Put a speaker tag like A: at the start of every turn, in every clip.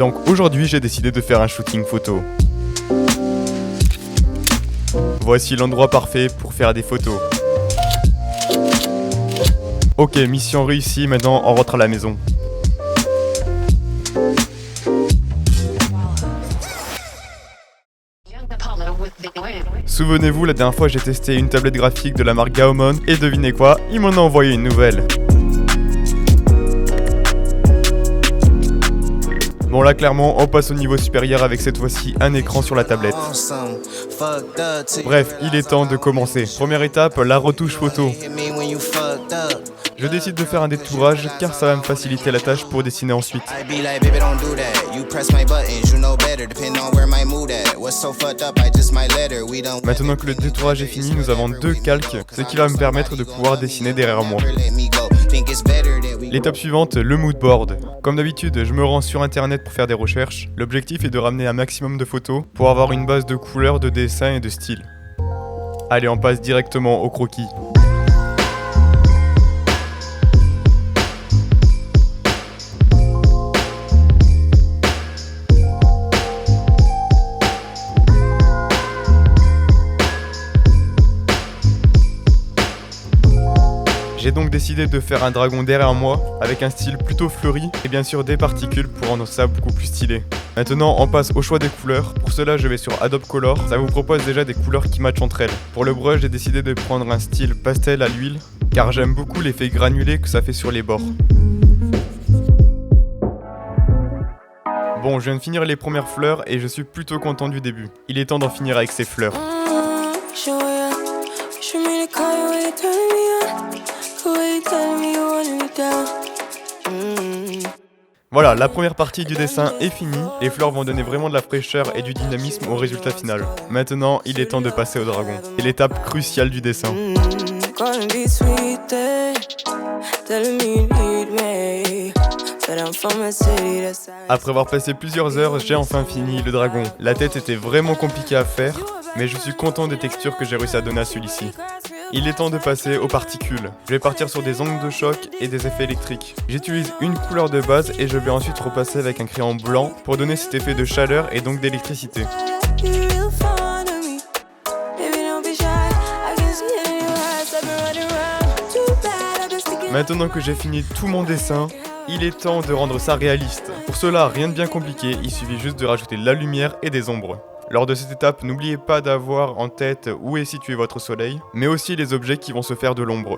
A: Donc aujourd'hui j'ai décidé de faire un shooting photo. Voici l'endroit parfait pour faire des photos. Ok, mission réussie, maintenant on rentre à la maison. Souvenez-vous, la dernière fois j'ai testé une tablette graphique de la marque Gaomon et devinez quoi, ils m'en ont envoyé une nouvelle. Bon là clairement on passe au niveau supérieur avec cette fois-ci un écran sur la tablette. Bref, il est temps de commencer. Première étape, la retouche photo. Je décide de faire un détourage car ça va me faciliter la tâche pour dessiner ensuite. Maintenant que le détourage est fini, nous avons 2 calques, ce qui va me permettre de pouvoir dessiner derrière moi. L'étape suivante, le mood board. Comme d'habitude, je me rends sur internet pour faire des recherches. L'objectif est de ramener un maximum de photos pour avoir une base de couleurs, de dessins et de style. Allez, on passe directement au croquis. J'ai donc décidé de faire un dragon derrière moi, avec un style plutôt fleuri, et bien sûr des particules pour rendre ça beaucoup plus stylé. Maintenant on passe au choix des couleurs, pour cela je vais sur Adobe Color, ça vous propose déjà des couleurs qui matchent entre elles. Pour le brush j'ai décidé de prendre un style pastel à l'huile, car j'aime beaucoup l'effet granulé que ça fait sur les bords. Bon, je viens de finir les premières fleurs et je suis plutôt content du début. Il est temps d'en finir avec ces fleurs. Voilà, la première partie du dessin est finie. Les fleurs vont donner vraiment de la fraîcheur et du dynamisme au résultat final. Maintenant, il est temps de passer au dragon. C'est l'étape cruciale du dessin. Après avoir passé plusieurs heures, j'ai enfin fini le dragon. La tête était vraiment compliquée à faire, mais je suis content des textures que j'ai réussi à donner à celui-ci. Il est temps de passer aux particules. Je vais partir sur des ongles de choc et des effets électriques. J'utilise une couleur de base et je vais ensuite repasser avec un crayon blanc pour donner cet effet de chaleur et donc d'électricité. Maintenant que j'ai fini tout mon dessin, il est temps de rendre ça réaliste. Pour cela, rien de bien compliqué, il suffit juste de rajouter de la lumière et des ombres. Lors de cette étape, n'oubliez pas d'avoir en tête où est situé votre soleil, mais aussi les objets qui vont se faire de l'ombre.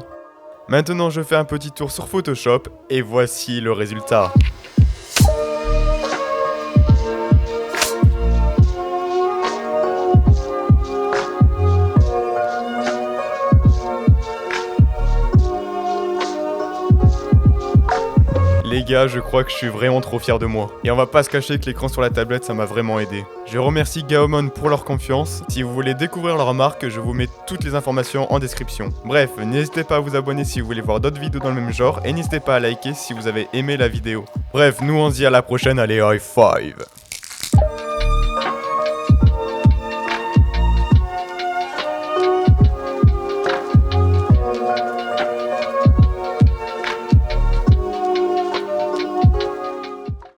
A: Maintenant, je fais un petit tour sur Photoshop et voici le résultat. Les gars, je crois que je suis vraiment trop fier de moi. Et on va pas se cacher que l'écran sur la tablette, ça m'a vraiment aidé. Je remercie Gaomon pour leur confiance. Si vous voulez découvrir leur marque, je vous mets toutes les informations en description. Bref, n'hésitez pas à vous abonner si vous voulez voir d'autres vidéos dans le même genre. Et n'hésitez pas à liker si vous avez aimé la vidéo. Bref, nous on se dit à la prochaine, allez, high five!